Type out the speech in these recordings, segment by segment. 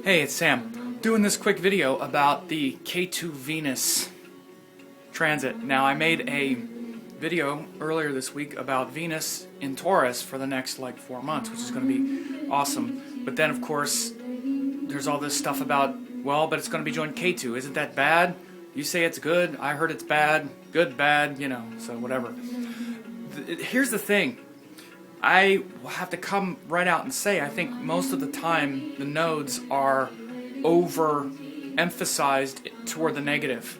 Hey, it's Sam. Doing this quick video about the Ketu Venus transit. Now, I made a video earlier this week about Venus in Taurus for the next 4 months, which is going to be awesome. But then, of course, there's all this stuff about, well, but it's going to be joined Ketu. Isn't that bad? You say it's good. I heard it's bad. Good, bad, so whatever. Here's the thing. I have to come right out and say, I think most of the time the nodes are overemphasized toward the negative.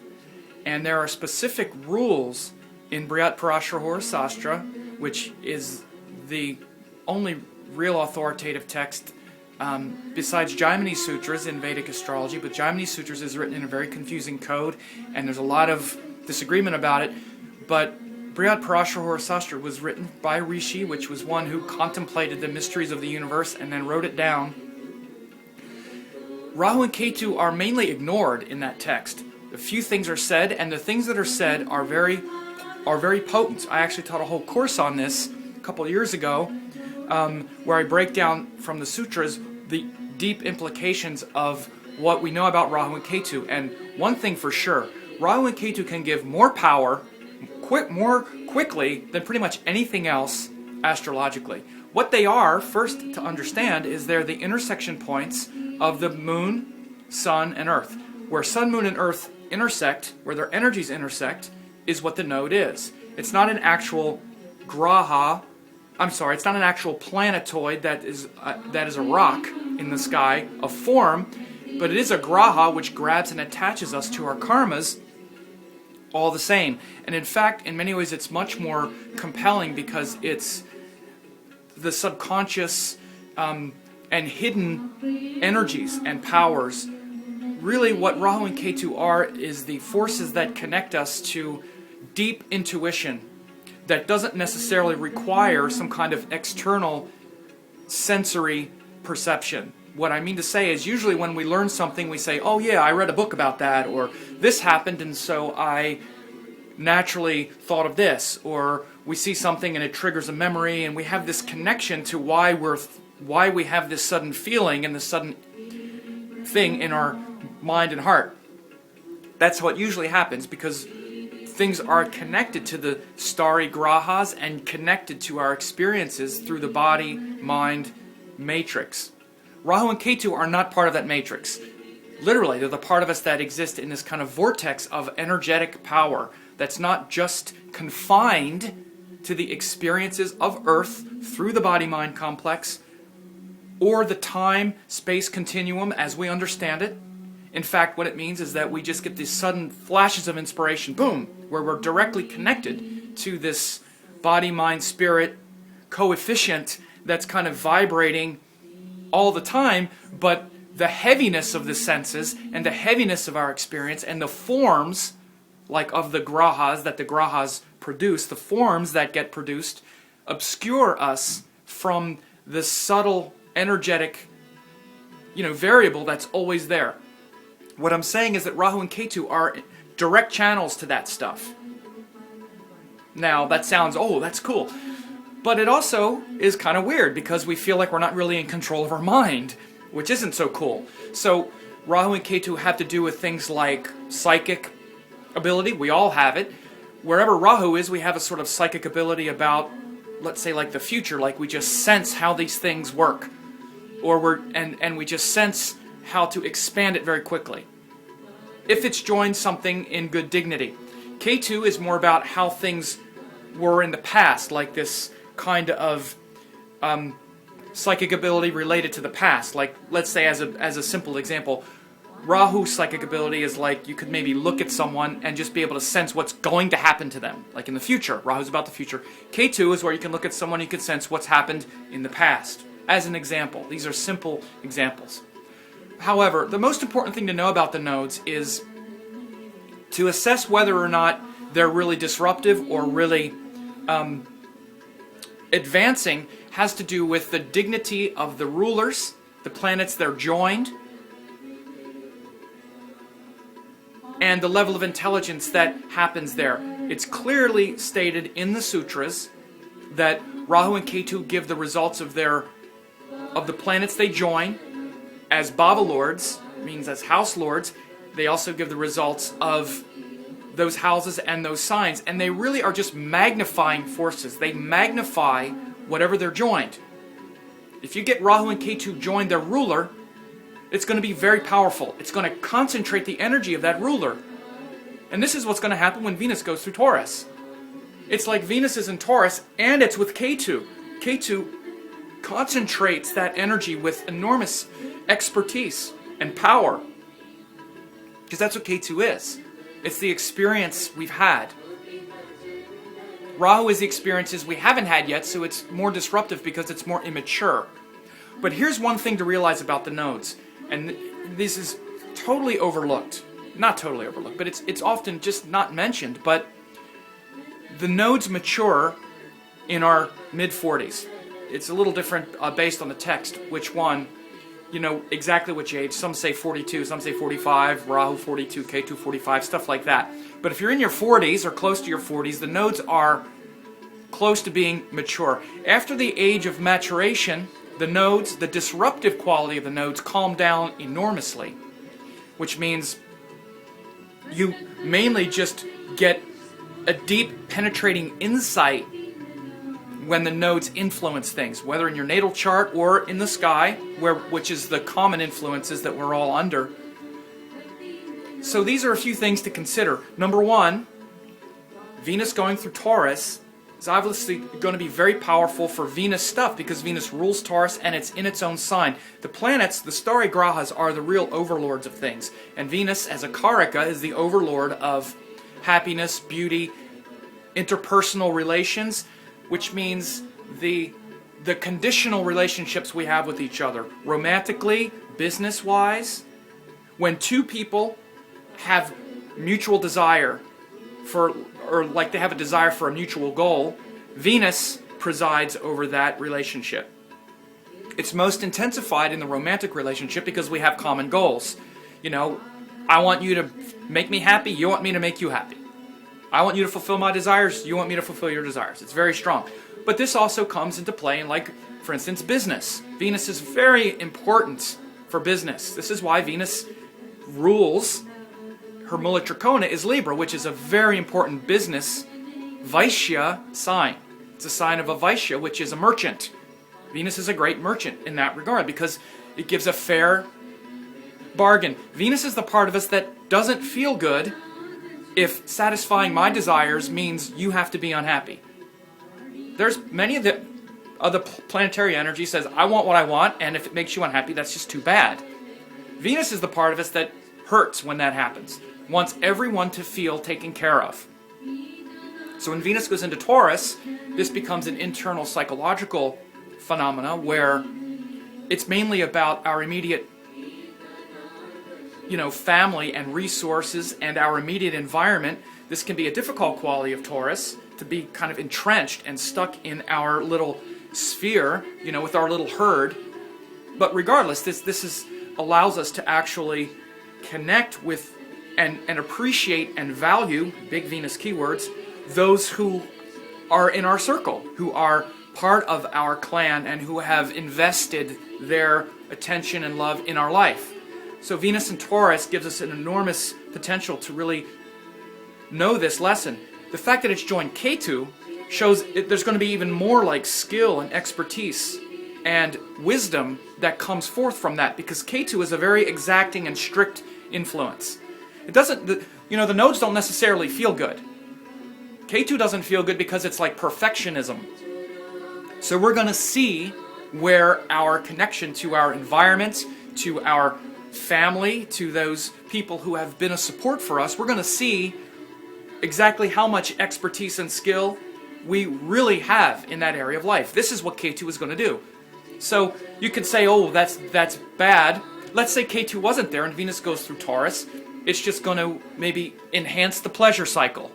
And there are specific rules in Brihat Parashara Sastra, which is the only real authoritative text besides Jaimini Sutras in Vedic astrology, but Jaimini Sutras is written in a very confusing code, and there's a lot of disagreement about it. But Brihat Parashara Sastra was written by Rishi, which was one who contemplated the mysteries of the universe and then wrote it down. Rahu and Ketu are mainly ignored in that text. A few things are said, and the things that are said are very potent. I actually taught a whole course on this a couple of years ago, where I break down from the sutras the deep implications of what we know about Rahu and Ketu. And one thing for sure, Rahu and Ketu can give more power more quickly than pretty much anything else astrologically. What they are, first to understand, is they're the intersection points of the moon, sun, and earth. Where sun, moon, and earth intersect, where their energies intersect, is what the node is. It's not an actual it's not an actual planetoid that is a rock in the sky, a form, but it is a graha which grabs and attaches us to our karmas all the same. And in fact, in many ways, it's much more compelling because it's the subconscious and hidden energies and powers. Really, what Rahu and Ketu are is the forces that connect us to deep intuition that doesn't necessarily require some kind of external sensory perception. What I mean to say is, usually when we learn something, we say, oh yeah, I read a book about that, or this happened and so I naturally thought of this, or we see something and it triggers a memory, and we have this connection to why we have this sudden feeling and this sudden thing in our mind and heart. That's what usually happens, because things are connected to the starry grahas and connected to our experiences through the body-mind matrix. Rahu and Ketu are not part of that matrix. Literally, they're the part of us that exist in this kind of vortex of energetic power that's not just confined to the experiences of Earth through the body-mind complex or the time-space continuum as we understand it. In fact, what it means is that we just get these sudden flashes of inspiration, boom, where we're directly connected to this body-mind-spirit coefficient that's kind of vibrating all the time, but the heaviness of the senses and the heaviness of our experience and the forms of the grahas that the grahas produce, the forms that get produced, obscure us from the subtle energetic variable that's always there. What I'm saying is that Rahu and Ketu are direct channels to that stuff. Now, that sounds, oh, that's cool. But it also is kind of weird because we feel like we're not really in control of our mind, which isn't so cool. So Rahu and Ketu have to do with things like psychic ability. We all have it. Wherever Rahu is, we have a sort of psychic ability about, let's say, the future. We just sense how these things work. Or we just sense how to expand it very quickly, if it's joined something in good dignity. Ketu is more about how things were in the past, like this kind of psychic ability related to the past. Let's say as a simple example, Rahu's psychic ability is you could maybe look at someone and just be able to sense what's going to happen to them, in the future. Rahu's about the future. Ketu is where you can look at someone, you can sense what's happened in the past. As an example, these are simple examples. However, the most important thing to know about the nodes is to assess whether or not they're really disruptive or really advancing has to do with the dignity of the rulers, the planets they're joined, and the level of intelligence that happens there. It's clearly stated in the sutras that Rahu and Ketu give the results of the planets they join, as Baba Lords, means as house lords, they also give the results of those houses and those signs. And they really are just magnifying forces. They magnify whatever they're joined. If you get Rahu and Ketu joined their ruler, it's going to be very powerful. It's going to concentrate the energy of that ruler. And this is what's going to happen when Venus goes through Taurus. It's like Venus is in Taurus and it's with Ketu. Ketu concentrates that energy with enormous expertise and power. Because that's what Ketu is. It's the experience we've had. Rahu is the experiences we haven't had yet, so it's more disruptive because it's more immature. But here's one thing to realize about the nodes, and this is totally overlooked. Not totally overlooked, but it's often just not mentioned, but the nodes mature in our mid-40s. It's a little different based on the text, which one, exactly which age. Some say 42, some say 45, Rahu 42, Ketu 45, stuff like that. But if you're in your 40s or close to your 40s, the nodes are close to being mature. After the age of maturation, the nodes, the disruptive quality of the nodes calm down enormously, which means you mainly just get a deep penetrating insight when the nodes influence things, whether in your natal chart or in the sky, which is the common influences that we're all under. So these are a few things to consider. Number one, Venus going through Taurus is obviously going to be very powerful for Venus stuff because Venus rules Taurus and it's in its own sign. The planets, the starry grahas, are the real overlords of things. And Venus, as a karaka, is the overlord of happiness, beauty, interpersonal relations, which means the conditional relationships we have with each other, romantically, business-wise. When two people have mutual desire or they have a desire for a mutual goal, Venus presides over that relationship. It's most intensified in the romantic relationship because we have common goals. I want you to make me happy, you want me to make you happy. I want you to fulfill my desires, you want me to fulfill your desires. It's very strong. But this also comes into play in, for instance, business. Venus is very important for business. This is why Venus rules. Her Mula Trikona is Libra, which is a very important business Vaishya sign. It's a sign of a Vaishya, which is a merchant. Venus is a great merchant in that regard because it gives a fair bargain. Venus is the part of us that doesn't feel good if satisfying my desires means you have to be unhappy. There's many of the other planetary energy says, I want what I want, and if it makes you unhappy, that's just too bad. Venus is the part of us that hurts when that happens. Wants everyone to feel taken care of. So when Venus goes into Taurus, this becomes an internal psychological phenomena where it's mainly about our immediate family and resources and our immediate environment. This can be a difficult quality of Taurus, to be kind of entrenched and stuck in our little sphere, with our little herd. But regardless, this allows us to actually connect with and appreciate and value, big Venus keywords, those who are in our circle, who are part of our clan and who have invested their attention and love in our life. So Venus and Taurus gives us an enormous potential to really know this lesson. The fact that it's joined Ketu shows there's going to be even more skill and expertise and wisdom that comes forth from that, because Ketu is a very exacting and strict influence. It doesn't, the nodes don't necessarily feel good. Ketu doesn't feel good because it's like perfectionism. So we're going to see where our connection to our environment, to our family, to those people who have been a support for us, we're going to see exactly how much expertise and skill we really have in that area of life. This is what Ketu is going to do. So you could say, oh, that's bad. Let's say Ketu wasn't there and Venus goes through Taurus. It's just going to maybe enhance the pleasure cycle.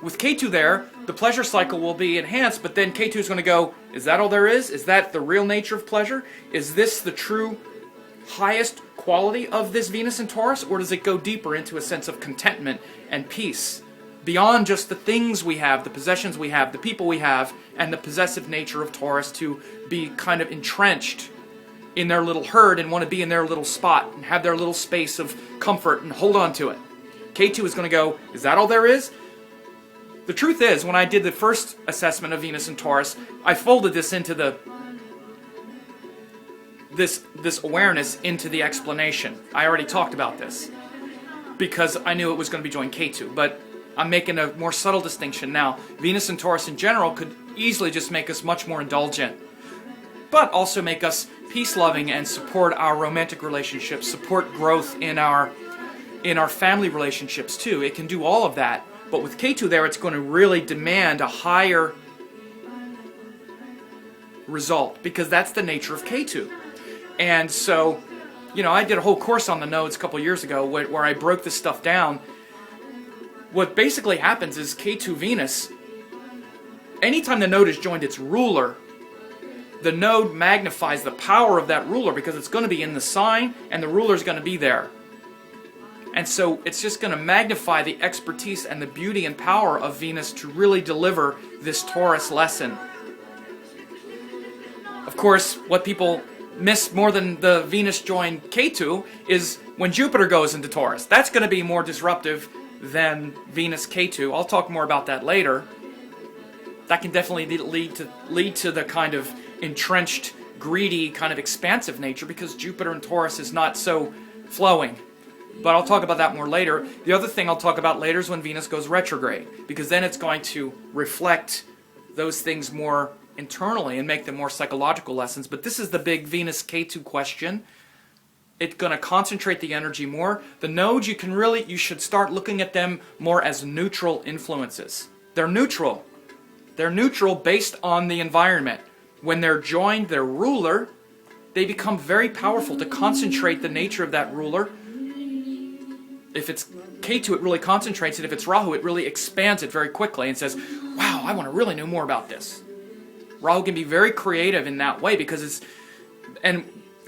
With Ketu there, the pleasure cycle will be enhanced, but then Ketu is going to go, is that all there is? Is that the real nature of pleasure? Is this the true highest quality of this Venus in Taurus, or does it go deeper into a sense of contentment and peace beyond just the things we have, the possessions we have, the people we have, and the possessive nature of Taurus to be kind of entrenched in their little herd and want to be in their little spot and have their little space of comfort and hold on to it. Ketu is going to go, is that all there is? The truth is, when I did the first assessment of Venus and Taurus, I folded this into this awareness into the explanation. I already talked about this because I knew it was going to be joined Ketu, but I'm making a more subtle distinction now. Venus and Taurus in general could easily just make us much more indulgent, but also make us peace-loving and support our romantic relationships, support growth in our family relationships too. It can do all of that, but with Ketu there, it's going to really demand a higher result because that's the nature of Ketu. And so, you know, I did a whole course on the nodes a couple years ago where I broke this stuff down. What basically happens is Ketu Venus, anytime the node is joined its ruler, the node magnifies the power of that ruler because it's going to be in the sign and the ruler is going to be there. And so it's just going to magnify the expertise and the beauty and power of Venus to really deliver this Taurus lesson. Of course, what people miss more than the Venus joined Ketu is when Jupiter goes into Taurus. That's going to be more disruptive than Venus Ketu. I'll talk more about that later. That can definitely lead to the kind of entrenched, greedy, kind of expansive nature because Jupiter in Taurus is not so flowing. But I'll talk about that more later. The other thing I'll talk about later is when Venus goes retrograde, because then it's going to reflect those things more internally and make them more psychological lessons. But this is the big Venus Ketu question. It's going to concentrate the energy more. The nodes, you should start looking at them more as neutral influences. They're neutral. They're neutral based on the environment. When they're joined their ruler, they become very powerful to concentrate the nature of that ruler. If it's Ketu, it really concentrates it. If it's Rahu, it really expands it very quickly and says, wow, I want to really know more about this. Rahu can be very creative in that way because it's... And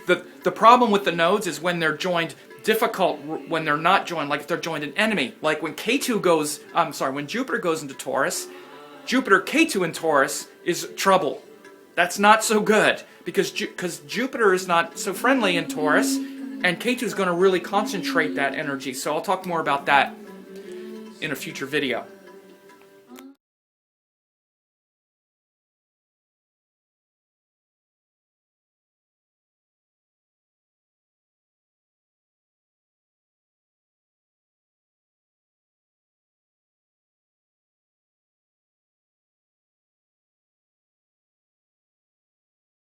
the problem with the nodes is when they're joined difficult, when they're not joined, like if they're joined an enemy. Like when when Jupiter goes into Taurus, Jupiter Ketu in Taurus is trouble. That's not so good because Jupiter is not so friendly in Taurus, and Ketu is going to really concentrate that energy. So I'll talk more about that in a future video.